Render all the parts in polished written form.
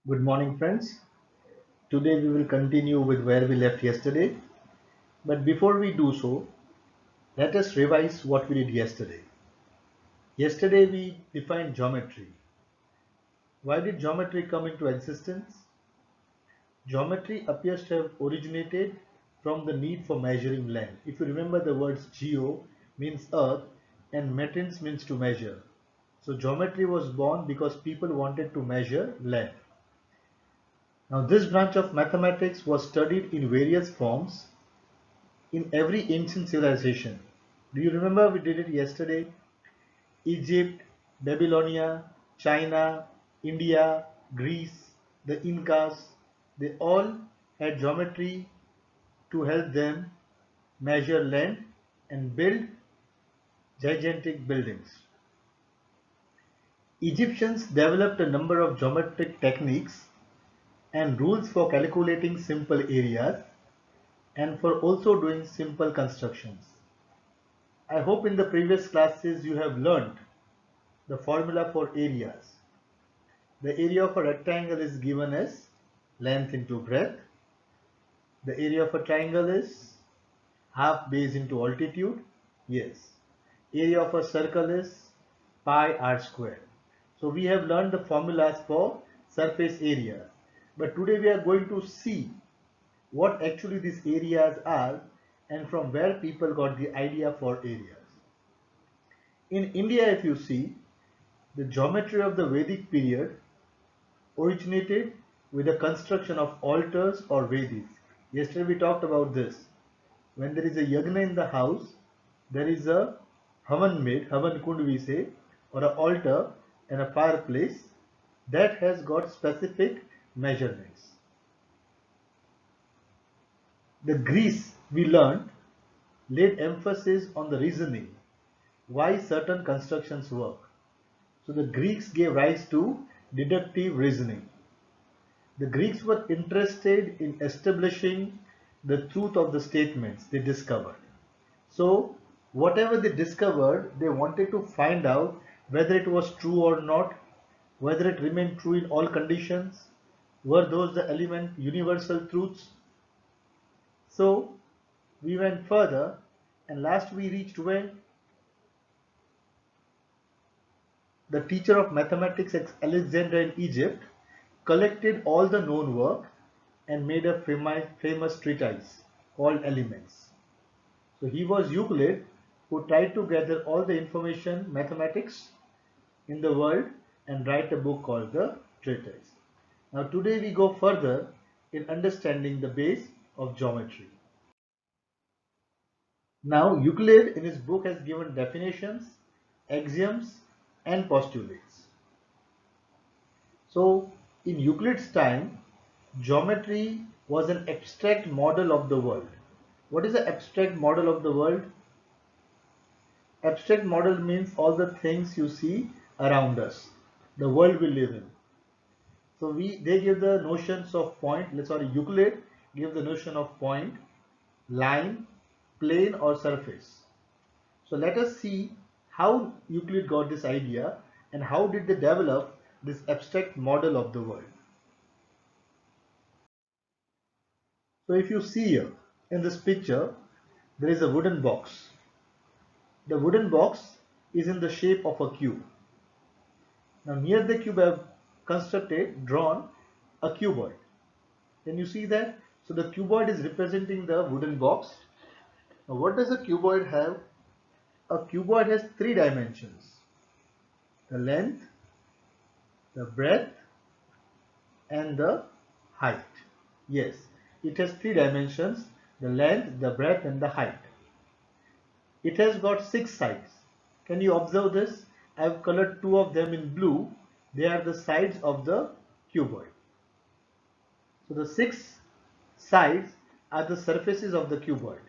Good morning, friends. Today we will continue with where we left yesterday. But before we do so, let us revise what we did yesterday. Yesterday we defined geometry. Why did geometry come into existence? Geometry appears to have originated from the need for measuring length. If you remember, the words geo means earth and metrins means to measure. So geometry was born because people wanted to measure length. Now this branch of mathematics was studied in various forms in every ancient civilization. Do you remember we did it yesterday? Egypt, Babylonia, China, India, Greece, the Incas, they all had geometry to help them measure land and build gigantic buildings. Egyptians developed a number of geometric techniques and rules for calculating simple areas and for also doing simple constructions. I hope in the previous classes you have learned the formula for areas. The area of a rectangle is given as length into breadth. The area of a triangle is half base into altitude. Yes. Area of a circle is pi r square. So we have learned the formulas for surface area. But today we are going to see what actually these areas are and from where people got the idea for areas. In India, if you see, the geometry of the Vedic period originated with the construction of altars or Vedis. Yesterday we talked about this. When there is a yagna in the house, there is a havan made, havan kund we say, or an altar and a fireplace that has got specific measurements. The Greece we learned laid emphasis on the reasoning why certain constructions work. So the Greeks gave rise to deductive reasoning. The Greeks were interested in establishing the truth of the statements they discovered. So, whatever they discovered, they wanted to find out whether it was true or not, whether it remained true in all conditions, were those the element universal truths. So, we went further and last we reached where the teacher of mathematics at Alexandria in Egypt collected all the known work and made a famous treatise called Elements. So he was Euclid who tried to gather all the information mathematics in the world and write a book called the treatise. Now today we go further in understanding the base of geometry. Now Euclid in his book has given definitions, axioms and postulates. So in Euclid's time, geometry was an abstract model of the world. What is an abstract model of the world? Abstract model means all the things you see around us, the world we live in. So they give the notions of point, sorry, Euclid gave the notion of point, line, plane or surface. So let us see how Euclid got this idea and how did they develop this abstract model of the world. So if you see here in this picture, there is a wooden box. The wooden box is in the shape of a cube. Now near the cube I have drawn a cuboid. Can you see that? So the cuboid is representing the wooden box. Now what does a cuboid have? A cuboid has three dimensions. The length, the breadth and the height. Yes, it has three dimensions, the length, the breadth and the height. It has got six sides. Can you observe this? I have colored two of them in blue. They are the sides of the cuboid. So the six sides are the surfaces of the cuboid.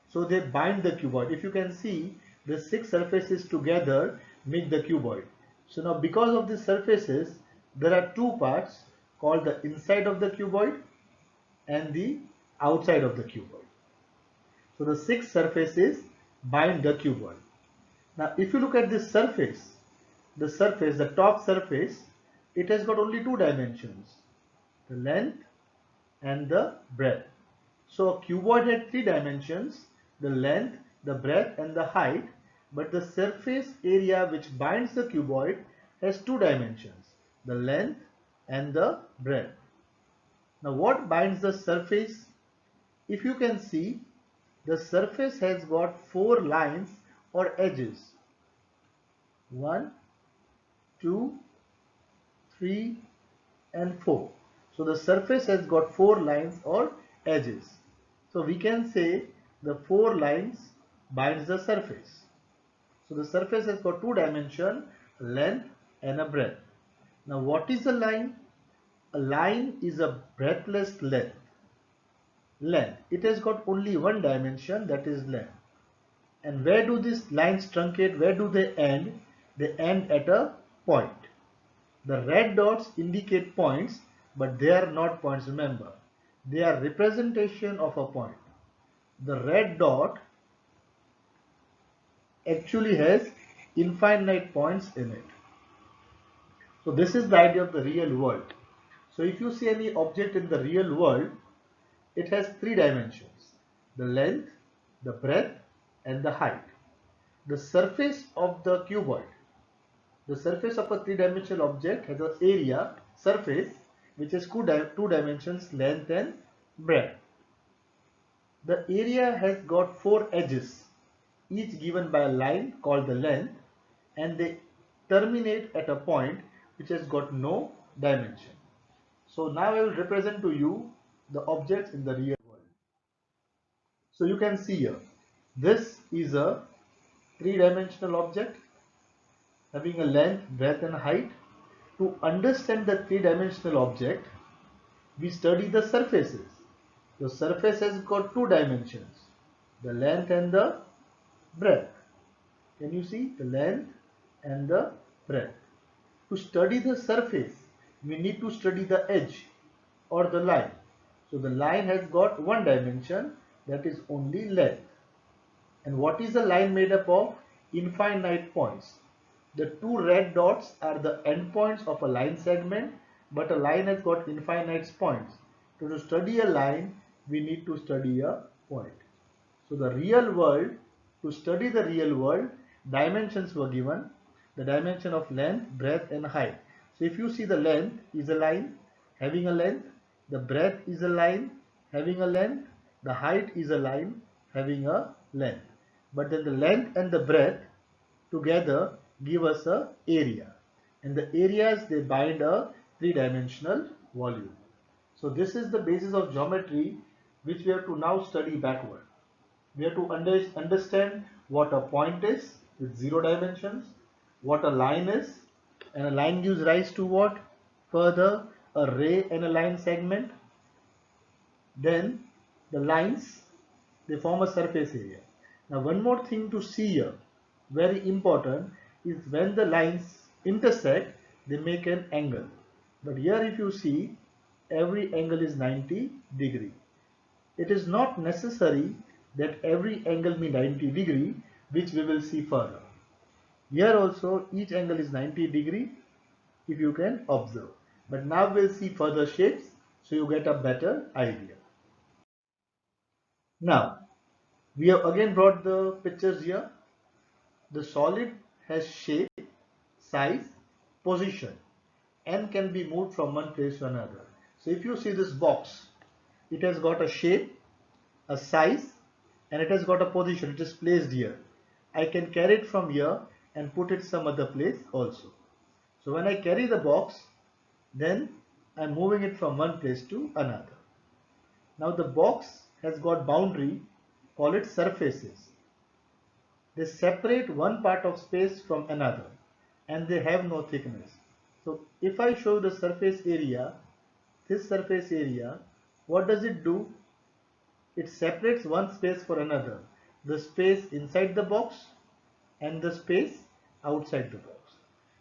So they bind the cuboid. If you can see, the six surfaces together make the cuboid. So now because of these surfaces, there are two parts called the inside of the cuboid and the outside of the cuboid. So the six surfaces bind the cuboid. Now if you look at this surface, the top surface, it has got only two dimensions. the length and the breadth. So a cuboid had three dimensions, the length, the breadth and the height, but the surface area which binds the cuboid has two dimensions, the length and the breadth. Now what binds the surface? If you can see, the surface has got four lines or edges. 1, 2, 3 and 4. So the surface has got four lines or edges. So we can say the four lines binds the surface. So the surface has got two dimensions, length and a breadth. Now what is a line? A line is a breadthless length. It has got only one dimension, that is length. And where do these lines truncate? Where do they end? They end at a point. The red dots indicate points, but they are not points, remember. They are representation of a point. The red dot actually has infinite points in it. So this is the idea of the real world. So if you see any object in the real world, it has three dimensions: the length, the breadth and the height. The surface of the cuboid, the surface of a three-dimensional object has an area, surface, which is two dimensions, length and breadth. The area has got four edges, each given by a line called the length, and they terminate at a point which has got no dimension. So now I will represent to you the objects in the real world. So you can see here, this is a three-dimensional object having a length, breadth and height. To understand the three-dimensional object, we study the surfaces. The surface has got two dimensions, the length and the breadth. Can you see the length and the breadth? To study the surface, we need to study the edge or the line. So the line has got one dimension, that is only length. And what is the line made up of? Infinite points. The two red dots are the endpoints of a line segment, but a line has got infinite points. So to study a line, we need to study a point. So the real world, to study the real world, dimensions were given. The dimension of length, breadth and height. So if you see, the length is a line having a length, the breadth is a line having a length, the height is a line having a length. But then the length and the breadth together give us a area, and the areas, they bind a three-dimensional volume. So this is the basis of geometry which we have to now study backward. We have to understand what a point is with zero dimensions, what a line is, and a line gives rise to what? Further, a ray and a line segment. Then the lines, they form a surface area. Now one more thing to see here, very important, is when the lines intersect, they make an angle. But here if you see, every angle is 90 degree. It is not necessary that every angle be 90 degree, which we will see further. Here also each angle is 90 degree, if you can observe. But now we'll see further shapes, so you get a better idea. Now we have again brought the pictures here. The solid has shape, size, position, and can be moved from one place to another. So if you see this box, it has got a shape, a size, and it has got a position. It is placed here. I can carry it from here and put it some other place also. So when I carry the box, then I'm moving it from one place to another. Now the box has got boundary, call it surfaces. They separate one part of space from another, and they have no thickness. So if I show the surface area, this surface area, what does it do? It separates one space for another, the space inside the box and the space outside the box.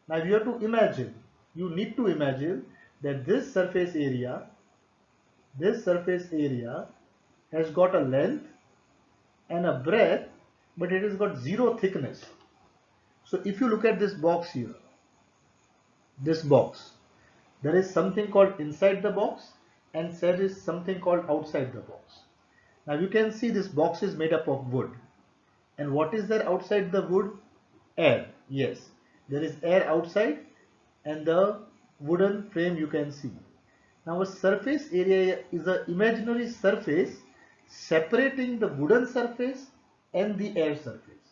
Now you have to imagine, you need to imagine that this surface area has got a length and a breadth, but it has got zero thickness. So if you look at this box here, this box, There is something called inside the box and there is something called outside the box. Now you can see this box is made up of wood. And what is there outside the wood? Air. Yes, there is air outside and the wooden frame you can see. Now a surface area is an imaginary surface separating the wooden surface and the air surface.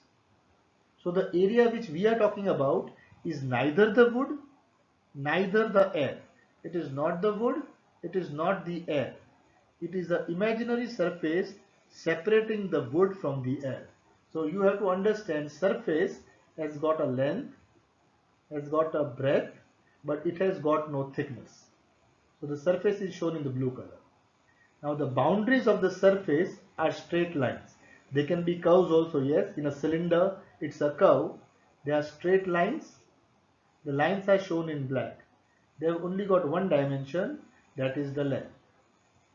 So the area which we are talking about is neither the wood, neither the air. It is not the wood, it is not the air. It is an imaginary surface separating the wood from the air. So you have to understand surface has got a length, has got a breadth, but it has got no thickness. So the surface is shown in the blue color. Now the boundaries of the surface are straight lines. They can be curves also, yes. In a cylinder, it's a curve. They are straight lines. The lines are shown in black. They have only got one dimension, that is the length.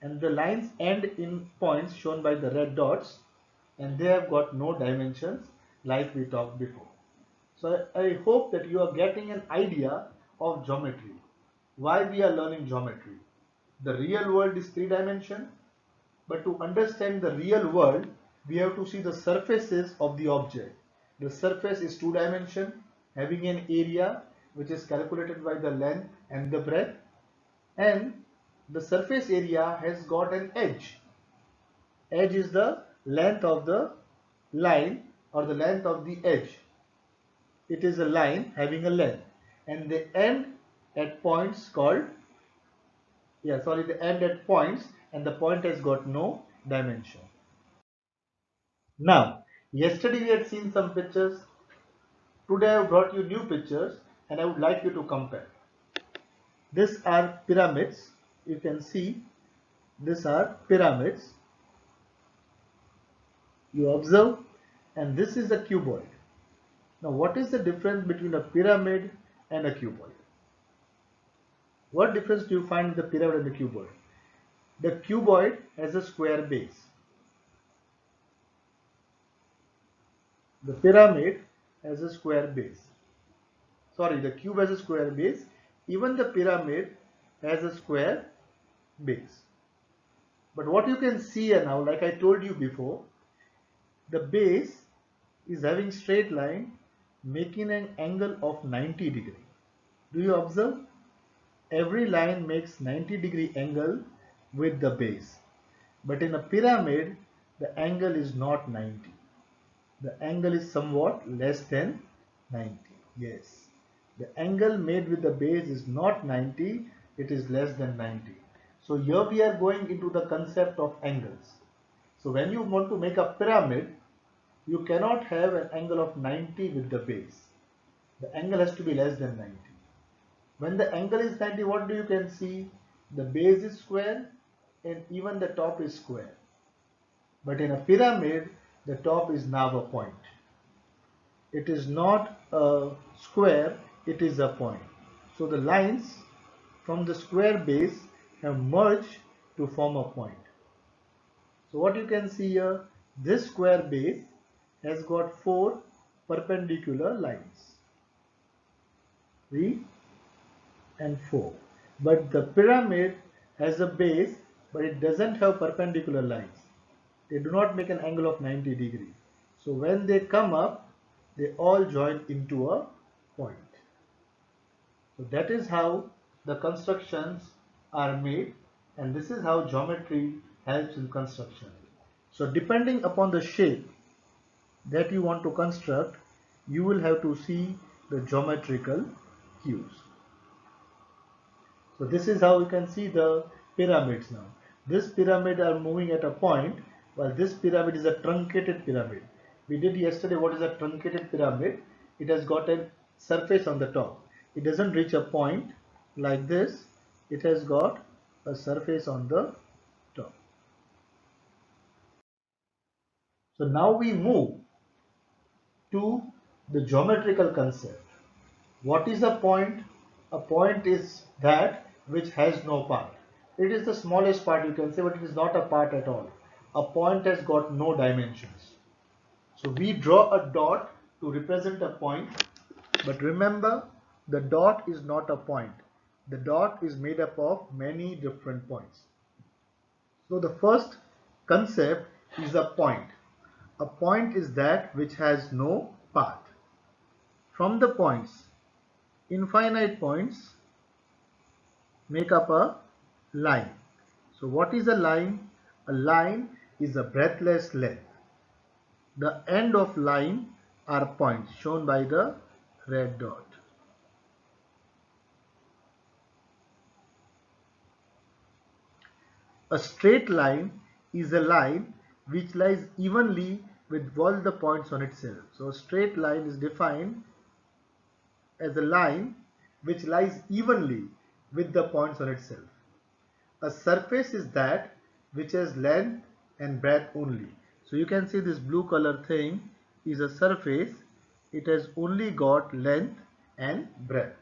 And the lines end in points shown by the red dots, and they have got no dimensions like we talked before. So I hope that you are getting an idea of geometry. Why we are learning geometry? The real world is three dimension, but to understand the real world, we have to see the surfaces of the object. The surface is two dimension, having an area which is calculated by the length and the breadth, and the surface area has got an edge. Edge is the length of the line or the length of the edge. It is a line having a length, and they end at points called, they end at points, and the point has got no dimension. Now, yesterday we had seen some pictures. Today I have brought you new pictures and I would like you to compare. These are pyramids. You can see these are pyramids. You observe, and this is a cuboid. Now what is the difference between a pyramid and a cuboid? What difference do you find in the pyramid and the cuboid? The cuboid has a square base. The pyramid has a square base. Sorry, the cube has a square base. Even the pyramid has a square base. But what you can see here now, like I told you before, the base is having straight line making an angle of 90 degree. Do you observe? Every line makes 90-degree angle with the base. But in a pyramid, the angle is not 90. The angle is somewhat less than 90. Yes. The angle made with the base is not 90, it is less than 90. So here we are going into the concept of angles. So when you want to make a pyramid, you cannot have an angle of 90 with the base. The angle has to be less than 90. When the angle is 90, what do you can see? The base is square and even the top is square. But in a pyramid, the top is now a point. It is not a square, it is a point. So the lines from the square base have merged to form a point. So what you can see here, this square base has got four perpendicular lines. 3 and 4. But the pyramid has a base, but it doesn't have perpendicular lines. They do not make an angle of 90 degree. So when they come up, they all join into a point. So that is how the constructions are made, and this is how geometry helps in construction. So depending upon the shape that you want to construct, you will have to see the geometrical cues. So this is how you can see the pyramids now. This pyramid are moving at a point, while this pyramid is a truncated pyramid. We did yesterday what is a truncated pyramid. It has got a surface on the top. It doesn't reach a point like this. It has got a surface on the top. So now we move to the geometrical concept. What is a point? A point is that which has no part. It is the smallest part you can say, but it is not a part at all. A point has got no dimensions. So we draw a dot to represent a point, but remember the dot is not a point. the dot is made up of many different points. So the first concept is a point. A point is that which has no path. From the points, infinite points make up a line. So what is a line? A line is a breadthless length. The end of line are points shown by the red dot. A straight line is a line which lies evenly with all the points on itself. So a straight line is defined as a line which lies evenly with the points on itself. A surface is that which has length and breadth only. So you can see this blue color thing is a surface. It has only got length and breadth.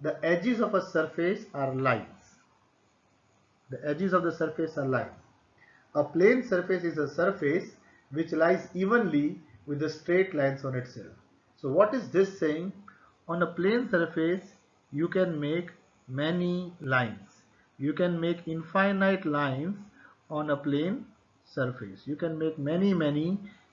The edges of a surface are lines. The edges of the surface are lines. A plane surface is a surface which lies evenly with the straight lines on itself. So what is this saying? On a plane surface, you can make many lines. You can make infinite lines on a plane surface. You can make many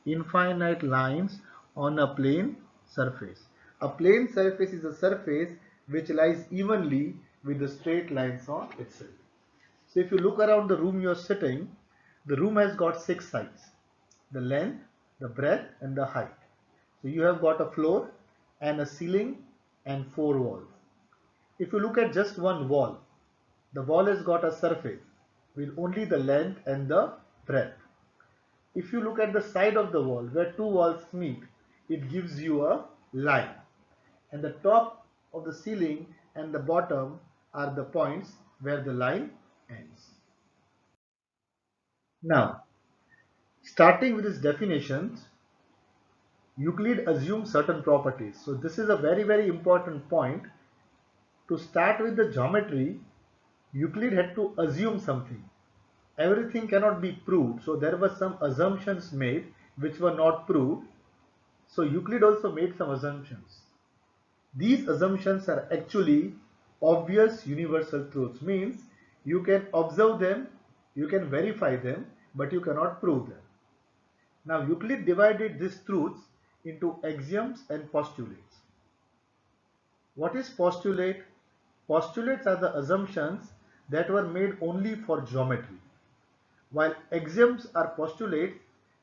infinite lines on a plane surface. A plane surface is a surface which lies evenly with the straight lines on itself. So if you look around the room you are sitting, the room has got 6 sides: the length, the breadth and the height. So you have got a floor and a ceiling and 4 walls. If you look at just one wall, the wall has got a surface with only the length and the breadth. If you look at the side of the wall where 2 walls meet, it gives you a line. And the top of the ceiling and the bottom are the points where the line ends. Now, starting with its definitions, Euclid assumes certain properties. So this is a very important point. To start with the geometry, Euclid had to assume something. Everything cannot be proved, so there were some assumptions made which were not proved. So Euclid also made some assumptions. These assumptions are actually obvious universal truths, means you can observe them, you can verify them, but you cannot prove them. Now Euclid divided these truths into axioms and postulates. What is postulate? Postulates are the assumptions that were made only for geometry, while axioms are postulates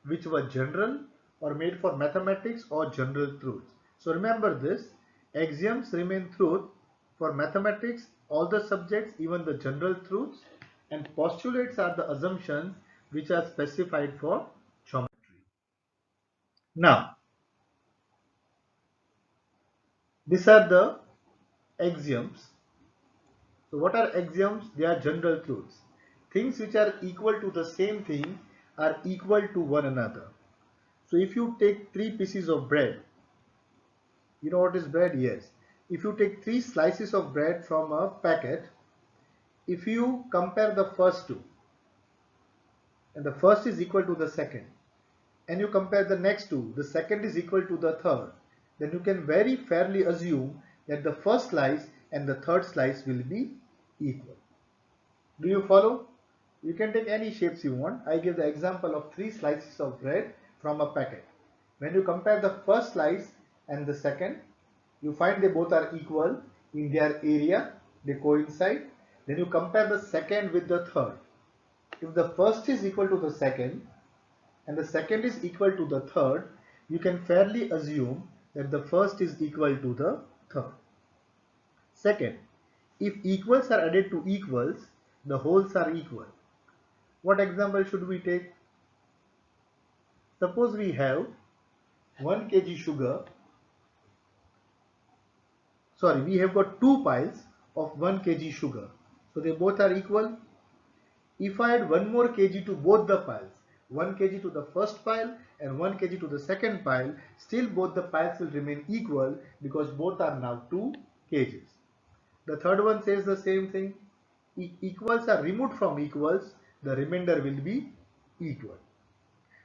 which were general or made for mathematics or general truths. So remember this, axioms remain truth for mathematics, all the subjects, even the general truths, and postulates are the assumptions which are specified for geometry. Now, these are the axioms. So what are axioms? They are general truths. Things which are equal to the same thing are equal to one another. So if you take 3 pieces of bread, you know what is bread? Yes. If you take 3 slices of bread from a packet, if you compare the first two, and the first is equal to the second, and you compare the next two, the second is equal to the third, then you can very fairly assume that the first slice and the third slice will be equal. Do you follow? You can take any shapes you want. I give the example of 3 slices of bread from a packet. When you compare the first slice and the second, you find they both are equal in their area, they coincide. Then you compare the second with the third. If the first is equal to the second and the second is equal to the third, you can fairly assume that the first is equal to the third. Second, if equals are added to equals, the wholes are equal. What example should we take? Suppose we have 1 kg sugar, we have got 2 piles of 1 kg sugar. So they both are equal. If I add 1 more kg to both the piles, 1 kg to the first pile and 1 kg to the second pile, still both the piles will remain equal because both are now 2 kgs. The third one says the same thing. If equals are removed from equals, the remainder will be equal.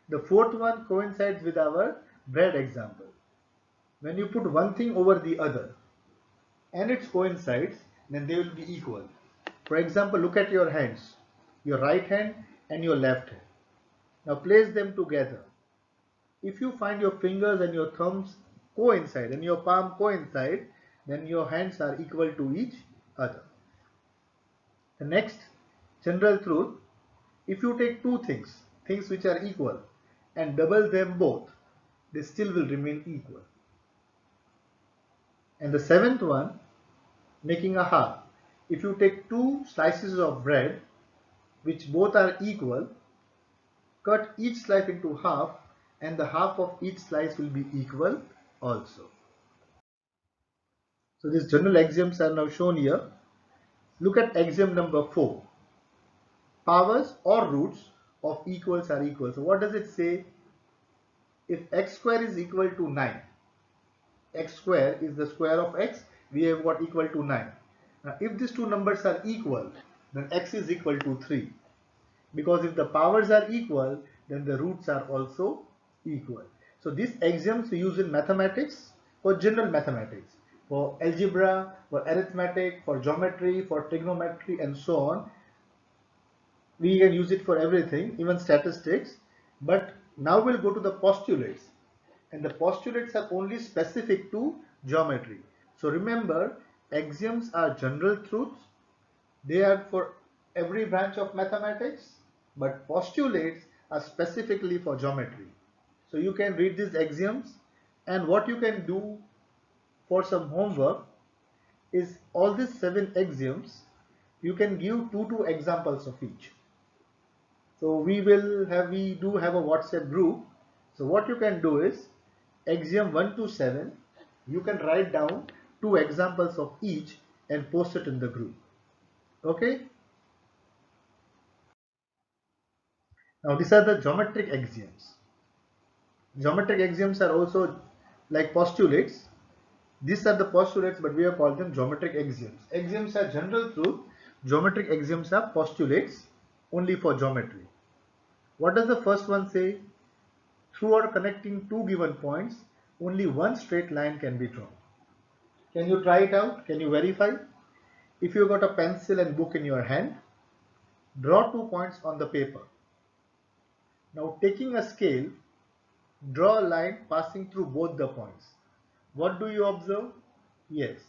The fourth one coincides with our bread example. When you put one thing over the other and it coincides, then they will be equal. For example, look at your hands, your right hand and your left hand. Now place them together. If you find your fingers and your thumbs coincide and your palm coincide, then your hands are equal to each other. The next general truth, if you take two things which are equal, and double them both, they still will remain equal. And the seventh one, making a half. If you take two slices of bread which both are equal, cut each slice into half and the half of each slice will be equal also. So these general axioms are now shown here. Look at axiom number 4. Powers or roots of equals are equal. So what does it say? If x square is equal to 9, x square is the square of x, we have got equal to 9. Now if these two numbers are equal, then x is equal to 3. Because if the powers are equal, then the roots are also equal. So these axioms we use in mathematics, for general mathematics, for algebra, for arithmetic, for geometry, for trigonometry and so on. We can use it for everything, even statistics. But now we'll go to the postulates. And the postulates are only specific to geometry. So remember, axioms are general truths. They are for every branch of mathematics, but postulates are specifically for geometry. So you can read these axioms, and what you can do for some homework is all these 7 axioms, you can give 2 examples of each. So we do have a WhatsApp group. So what you can do is axiom 1 to 7, you can write down 2 examples of each and post it in the group. Okay. Now these are the geometric axioms. Geometric axioms are also like postulates. These are the postulates, but we have called them geometric axioms. Axioms are general truth. Geometric axioms are postulates only for geometry. What does the first one say? Through or connecting two given points, only one straight line can be drawn. Can you try it out? Can you verify? If you got a pencil and book in your hand, draw 2 points on the paper. Now taking a scale, draw a line passing through both the points. What do you observe? Yes,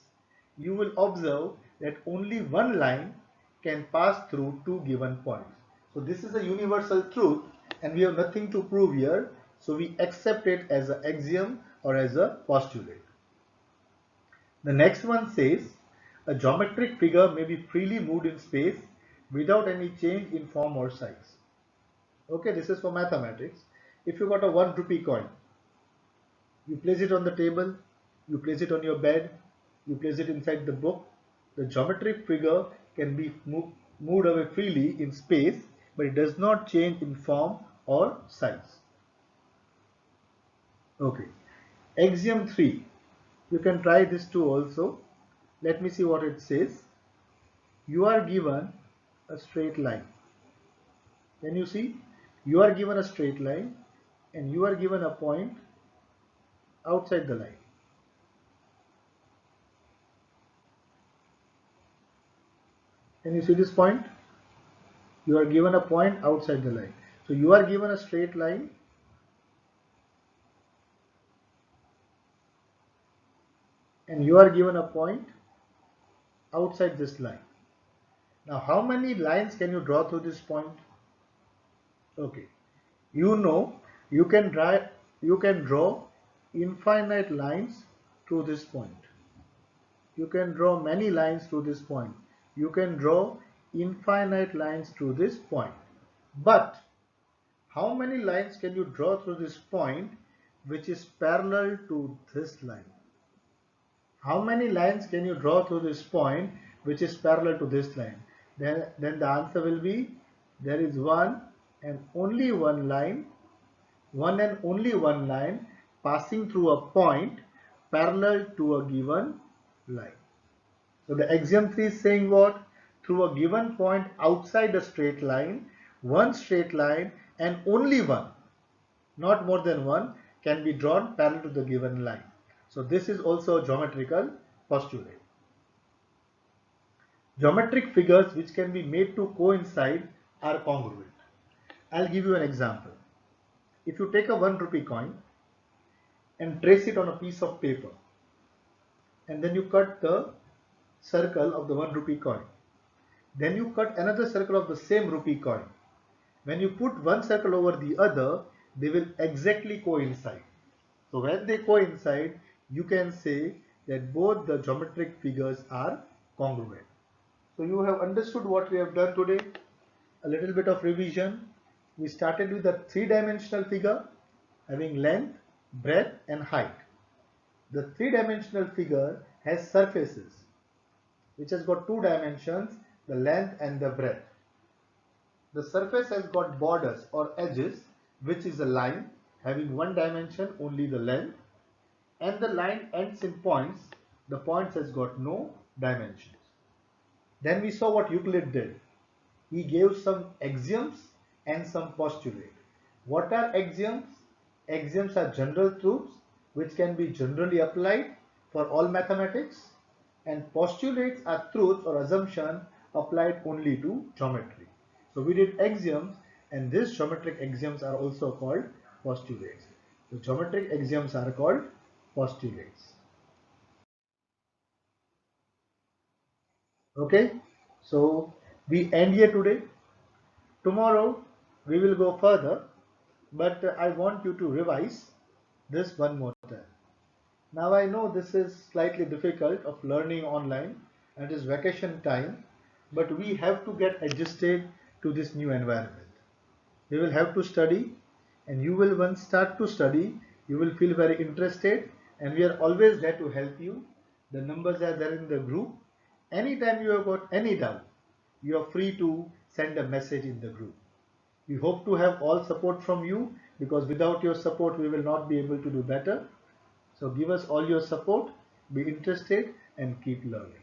you will observe that only one line can pass through 2 given points. So this is a universal truth and we have nothing to prove here. So we accept it as an axiom or as a postulate. The next one says a geometric figure may be freely moved in space without any change in form or size. Okay, this is for mathematics. If you got a 1 rupee coin, you place it on the table, you place it on your bed, you place it inside the book. The geometric figure can be moved away freely in space, but it does not change in form or size. Okay. Axiom 3. You can try this too also. Let me see what it says. You are given a straight line. Can you see? You are given a straight line and you are given a point outside the line. Can you see this point? You are given a point outside the line. So you are given a straight line and you are given a point outside this line. Now how many lines can you draw through this point? Okay. You know you can draw infinite lines through this point. You can draw many lines through this point. You can draw infinite lines through this point. But how many lines can you draw through this point which is parallel to this line? How many lines can you draw through this point which is parallel to this line? Then the answer will be there is one and only one line passing through a point parallel to a given line. So the axiom 3 is saying what? Through a given point outside a straight line, one straight line and only one, not more than one, can be drawn parallel to the given line. So this is also a geometrical postulate. Geometric figures which can be made to coincide are congruent. I'll give you an example. If you take a 1 rupee coin and trace it on a piece of paper, and then you cut the circle of the 1 rupee coin, then you cut another circle of the same rupee coin. When you put one circle over the other, they will exactly coincide. So when they coincide, you can say that both the geometric figures are congruent. So you have understood what we have done today. A little bit of revision. We started with a three-dimensional figure having length, breadth and height. The three-dimensional figure has surfaces which has got two dimensions, the length and the breadth. The surface has got borders or edges, which is a line having one dimension, only the length, and the line ends in points. The points has got no dimensions. Then we saw what Euclid did. He gave some axioms and some postulates. What are axioms? Axioms are general truths which can be generally applied for all mathematics, and postulates are truths or assumptions applied only to geometry. So we did axioms, and these geometric axioms are also called postulates. The geometric axioms are called postulates. Okay, so we end here today. Tomorrow we will go further, but I want you to revise this one more time. Now I know this is slightly difficult of learning online and it is vacation time, but we have to get adjusted to this new environment. We will have to study, and you will, once start to study, you will feel very interested, and we are always there to help you. The numbers are there in the group. Anytime you have got any doubt, you are free to send a message in the group. We hope to have all support from you, because without your support we will not be able to do better. So give us all your support, be interested and keep learning.